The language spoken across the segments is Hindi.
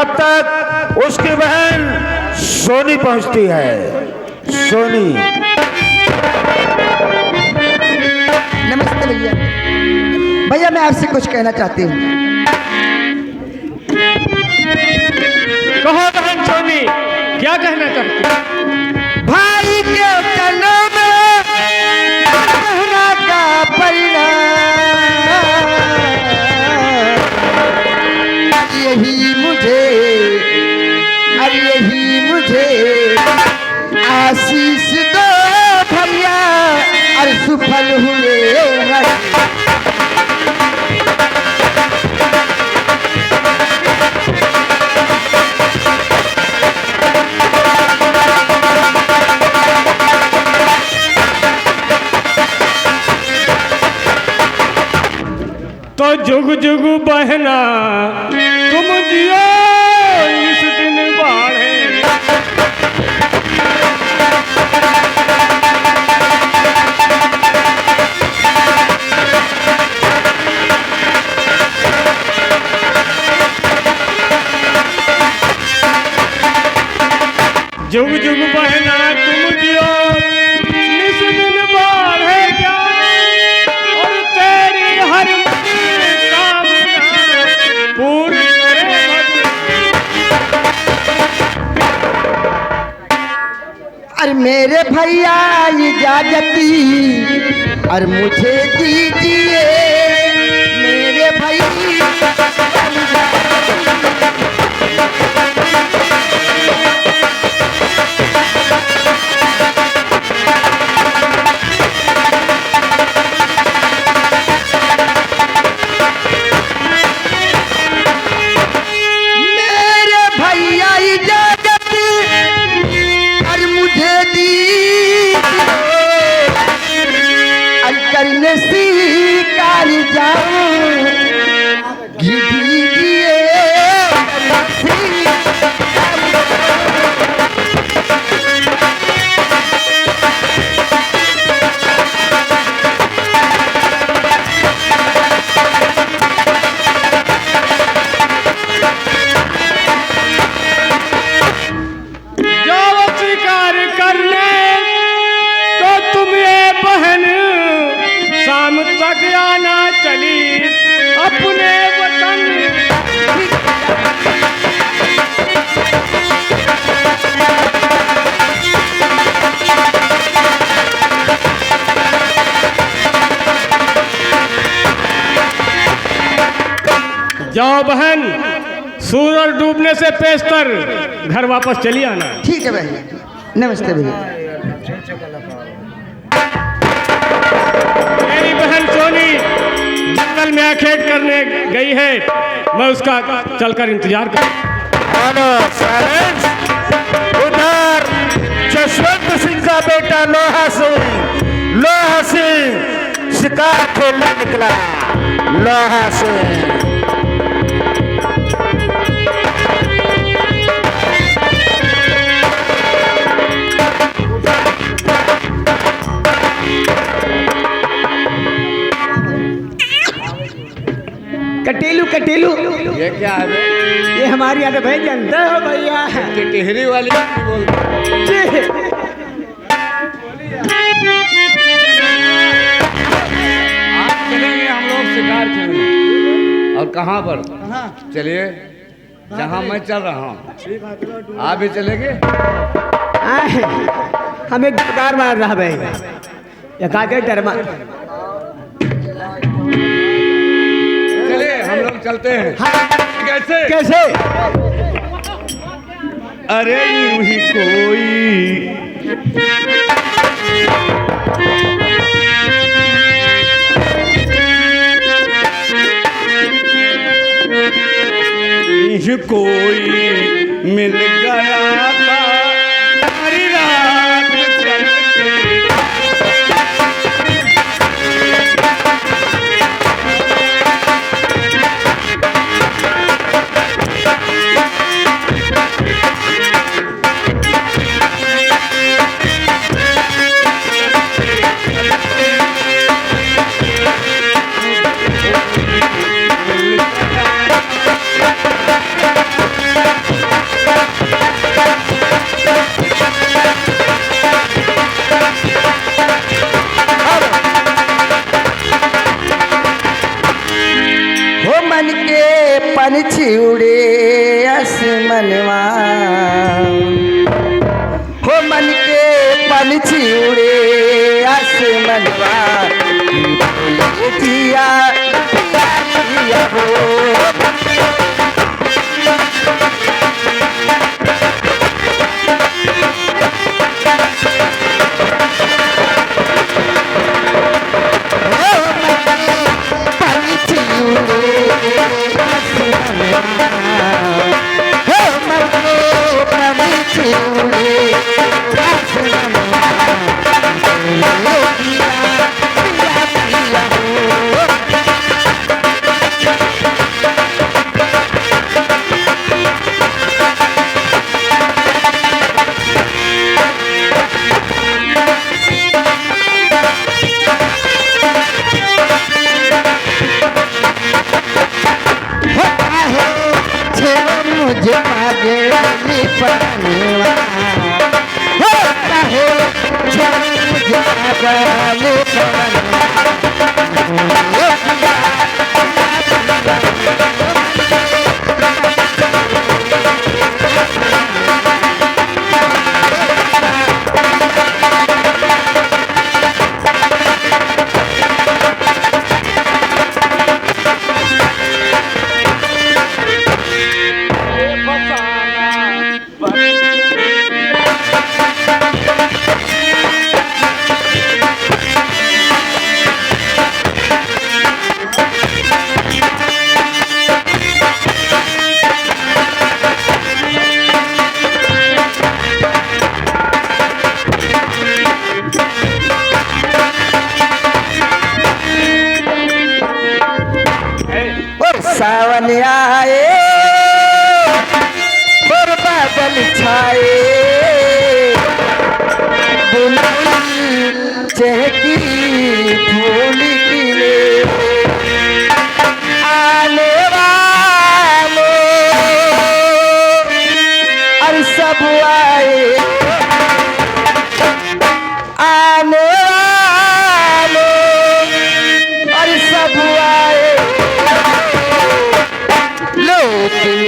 तब तक उसकी बहन सोनी पहुंचती है। सोनी। नमस्ते भैया। भैया मैं आपसे कुछ कहना चाहती हूँ। कहो बहन सोनी, क्या कहना चाहती हो? भाई के चरणों में बहना का परिणाम, यही मुझे आशीष दो भैया, और सुफल हुए हर तो जुग जुग बहना तुम जियो इस दिन बाढ़े। जुग जुग बहना तुम जियो इस दिन बाढ़े ज्ञान, और तेरी हर कामना पूर्ण करे और मेरे भैया इजाजती और मुझे दीजिए मेरे भैया। स्वीकार जाऊं दीजिए। जो स्वीकार करने तो तुम ये बहन शाम तक आना चली अपने वतन। जाओ बहन, सूरज डूबने से पेशतर घर वापस चली आना। ठीक है भैया। नमस्ते भैया। मेरी बहन सोनी जंगल में अखेट करने गई है, मैं उसका चलकर इंतजार कर। उधर जसवंत सिंह का बेटा लोहा सिंह शिकार खेलने निकला। लोहा सिंह कटेलू कटेलू, ये क्या है? ये हमारी आदत है, जानते हो भैया। टिहरी वाली आज चलेंगे हम लोग शिकार खेलने। और कहाँ पर? चलिए जहाँ मैं चल रहा हूँ। आप भी चलेंगे? हमें कार मार रहा भाई, डरमा। चलिए हम लोग चलते हैं। कैसे कैसे? अरे यूं ही कोई मिल गया था हरी रात चलते। मन के पंछी उड़े आसमनवा, हो मन के पंछी उड़े आसमनवा, जिया जिया हो। मुझे आगे पढ़ने होता है, मुझे आगे सावन आए और बादल छाए, बुलबुल चहकी फूल खिले, आने वाले और सब आए, आने वाले और सब आए, लेकिन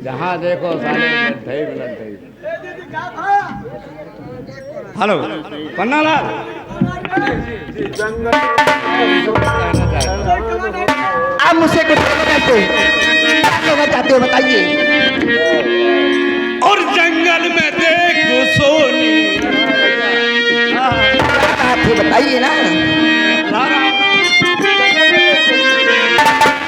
जहाँ देखो साले लड्ढई लड्ढई। हेलो पन्ना लाल, आप मुझसे कुछ कहना चाहते हो बताइए। और जंगल में देखो सोनी, आप बताइए ना।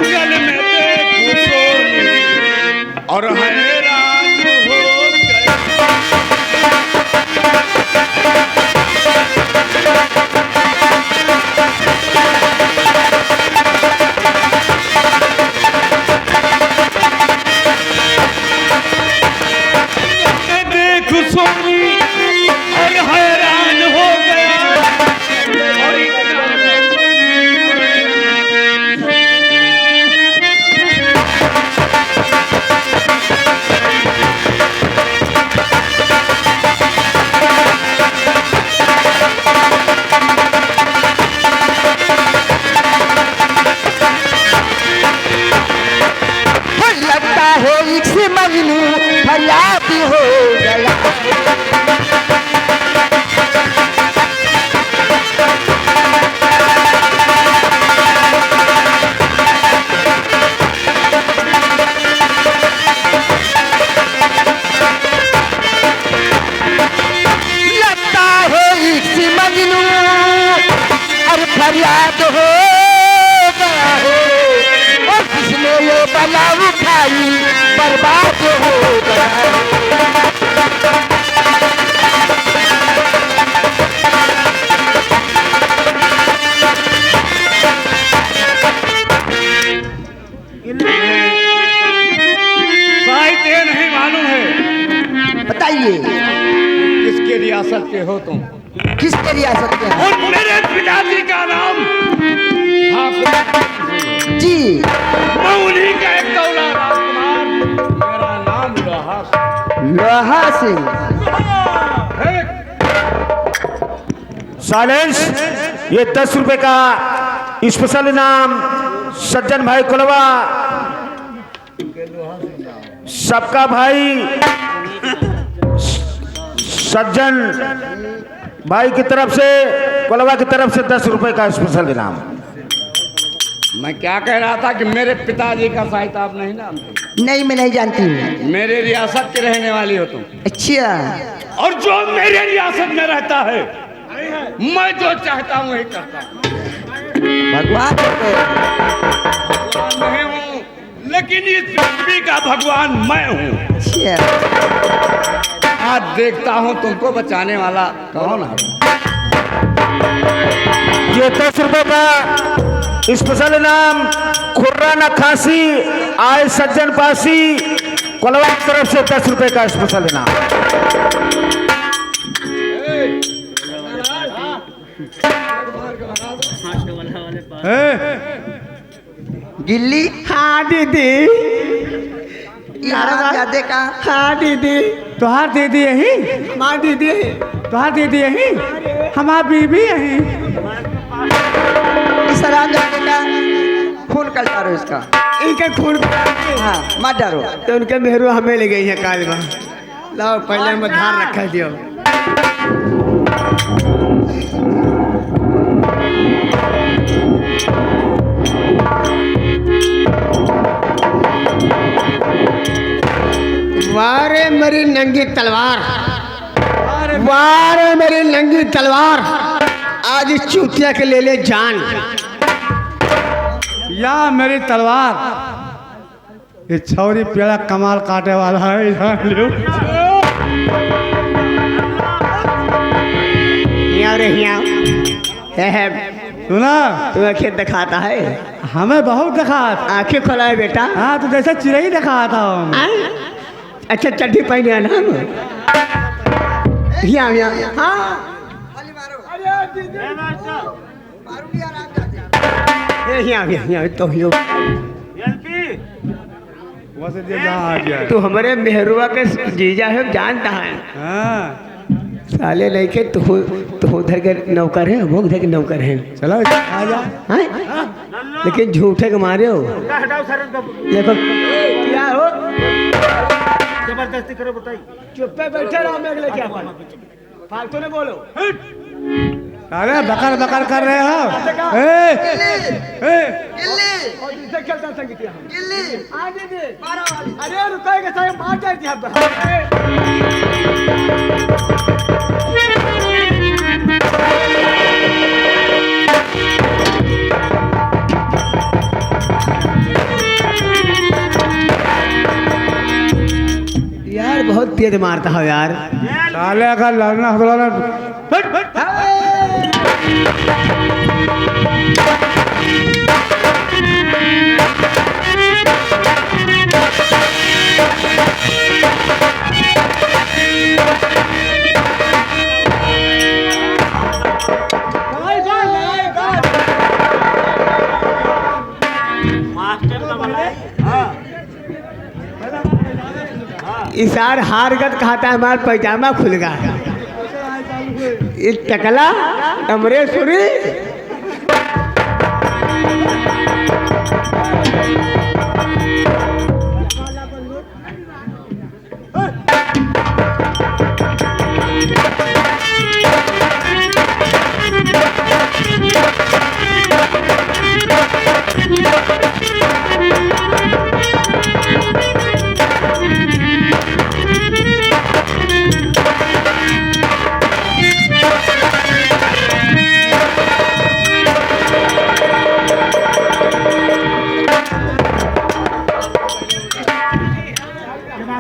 जंगल में देखो सोनी और है इश्क मजनू फरियाद हो गया। लगता है इश्क मजनू और फरियाद हो गया है, और किसने ये बला उठाई बर्बाद हो गया है। शायद ये नहीं मालूम है बताइए किसके रियासत के हो तुम? किसके रियासत के हैं? और मेरे पिताजी का नाम जी मैं उन्हीं का एक दौला राजकुमार, मेरा नाम लोहा सिंह। लोहा सिंह। साइलेंस। ये 10 रुपए का स्पेशल इनाम सज्जन भाई कोलवा, सबका भाई सज्जन भाई की तरफ से, कोलवा की तरफ से 10 रुपए का स्पेशल इनाम। मैं क्या कह रहा था कि मेरे पिताजी का साहित्य आप नहीं जानते? नहीं, मैं नहीं जानती हूँ। मेरे रियासत के रहने वाली हो तुम, अच्छा, और जो मेरे रियासत में रहता है मैं जो चाहता हूँ वही करता हूँ। भगवान भगवान नहीं हूँ, लेकिन इस पृथ्वी का भगवान मैं हूँ। अच्छा, आज देखता हूँ तुमको बचाने वाला कौन है। ये 10 रुपए का स्पेशल इनाम खुर्राना खांसी आए सज्जन पासी, कोलवा की तरफ से 10 रुपए का स्पेशल इनाम। गिल्ली। हाँ दीदी, यादे का। हाँ दीदी, तुहार दीदी यही, हमार दीदी यही, तुहार दीदी यही, हमार बीबी यही। इस जादे का खून कर डालो इसका। इनके खून हाँ, मत डालो। तो उनके मेहरू हमें ले गई है काल में। लाओ पहले में धार रखा दियो। वारे मेरी नंगी तलवार, वारे मेरी नंगी तलवार, आज इस चूतिया के ले ले जान। या मेरी तलवार, ये छौरी पेड़ा कमाल काटे वाला है। यहाँ रे यहाँ है, सुना तुम्हें खेत दिखाता है, हमें बहुत दिखा। आंखें खोला है बेटा। हाँ तो जैसे चिड़ई दिखाता हूँ। अच्छा चड्डी पहने है ना। यहाँ यहाँ हाँ यहाँ तो तू हमारे मेहरुआ के जीजा है, जानता है। साले नहीं के तू उधर के नौकर है, वो उधर के नौकर है। चलो आ जा। लेकिन झूठे के मारे हो। देखो क्या हो, जबरदस्ती करो बताइए। चुप पे बैठे रहो, मैं अगले क्या फालतू ने बोलो। अरे बकर बकर कर रहे हो। खेलता संगीत अरे रुकेगा साहब, मार जाती यार। बहुत तेज मारता हो यार। साले का लड़ना इसार हारगत कहता है, हमारा पैजामा खुल गया। इस टकला अमरेश्वरी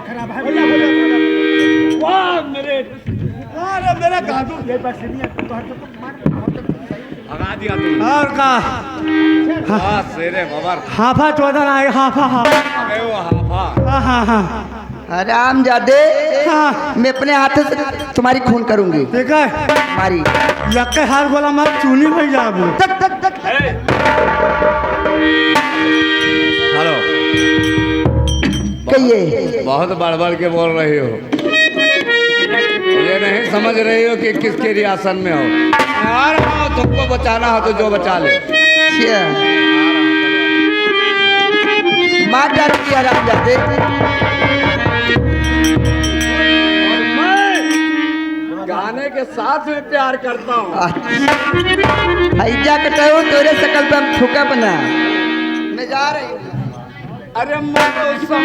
खराब है। वाह मेरे अरे मेरा गादू ये बस नहीं है, तो भगा दिया तुमने। और का वाह शेरे बाबर। हाफा चौधर आए, हाफा हाफा। अबे वो हाफा। हाँ हाँ हाँ हराम जादे, हाँ। मैं अपने हाथों से तुम्हारी खून करूंगी। ठीक है, तुम्हारी यक्के हाथ बोला मैं चूनी भाई जाबू। तक तक तक हेलो, कहिए। बहुत बड़बड़ के बोल रही हो। ये नहीं समझ रही हो कि किसके रियासत में हो। आ रहा हूं, तुमको बचाना हो तो जो बचा ले। अच्छा, मार डालूंगी हराम जादे। गाने के साथ में प्यार करता हूँ। हैजा कटाओ तोरे सकल पे हम फूका बना। मैं जा रही हूँ। अरे मौसम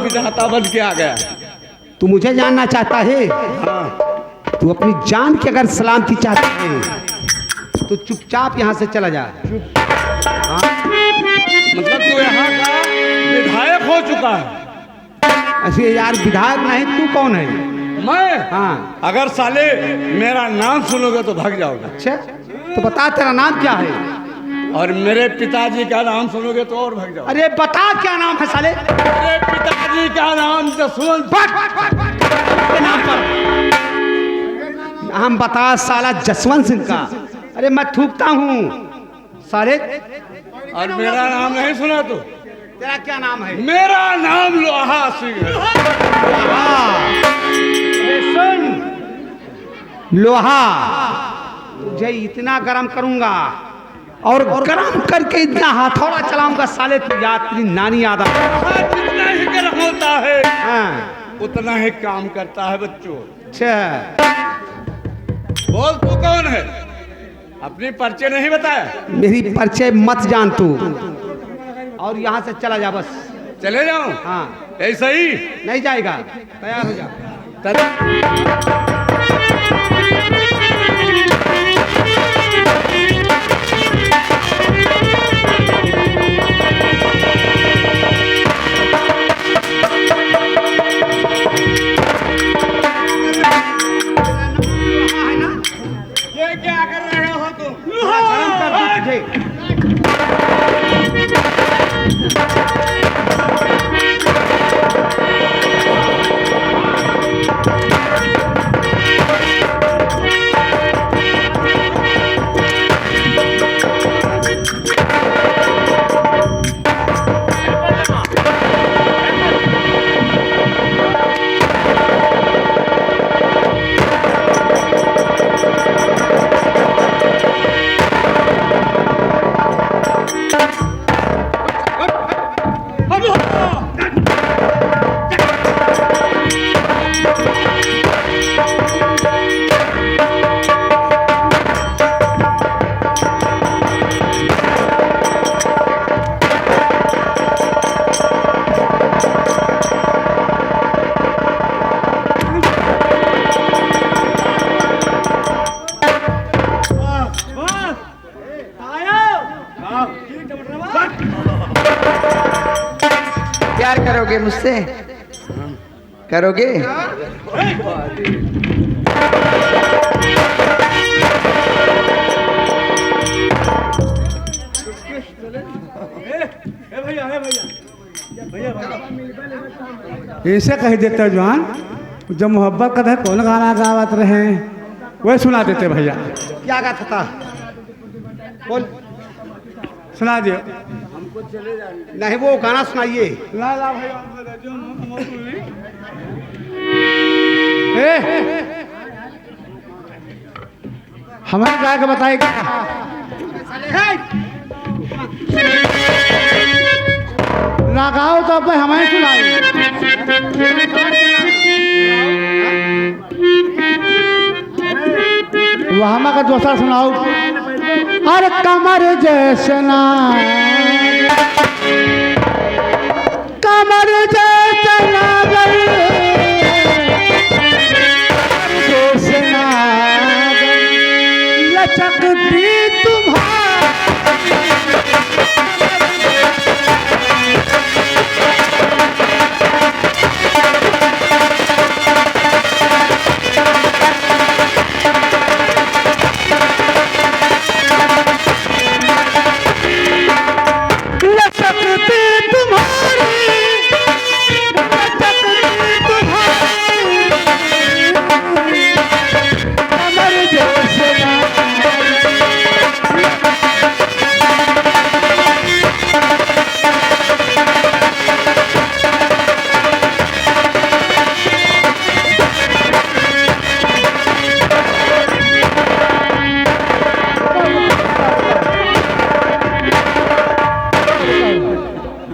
विधाता बन के आ गया। तू मुझे जानना चाहता है? हाँ। तू अपनी जान की अगर सलामती चाहता है तो चुपचाप यहाँ से चला जा। हाँ? मतलब तू यहाँ का विधायक हो चुका है? ऐसे यार विधायक नहीं, तू कौन है? मैं? हाँ। अगर साले मेरा नाम सुनोगे तो भाग जाओगे। अच्छा तो बता तेरा नाम क्या है? और मेरे पिताजी का नाम सुनोगे तो और भाग जाओ। अरे बता क्या नाम है साले? मेरे पिताजी का नाम जसवंत के नाम पर हम बता साला जसवंत सिंह का। अरे मैं थूकता हूँ साले। और मेरा नाम नहीं सुना तो? तेरा क्या नाम है? मेरा नाम लोहा सिंह है। सुन लोहा, तुझे इतना गरम करूंगा और गरम करके इतना हथौड़ा चलाऊंगा साले, तू याद तेरी नानी याद आ। जितना ही गर्म होता है हाँ। उतना ही काम करता है बच्चों। अच्छा बोल तू कौन है? अपनी परिचय नहीं बताया? मेरी परिचय मत जान तू, और यहाँ से चला जा बस। चले जाऊं? हाँ। ऐसा ही नहीं जाएगा, तैयार हो जा। ये क्या कर रहे हो तुम? प्यार करोगे मुझसे? करोगे? ऐसे कह देते जवान, जब मोहब्बत का था कौन गाना गावत रहे वही सुना देते भैया। क्या गाता था? बोल, सुना दियो। नहीं वो गाना सुनाइए। ला ला भैया। ए, हमें गा के बताएगा। ना गाओ तो अब हमें सुनाई। वहाँ का दूसरा सुनाओ। अरे कमर जैसना, कमर जैसना जैसना लचकती तुम्हारी।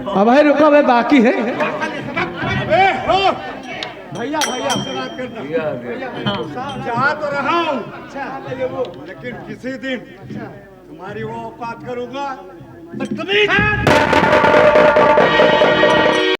अब भाई रुको भाई, बाकी है। भैया भैया जा तो रहा हूँ, लेकिन किसी दिन तुम्हारी वो औकात करूंगा।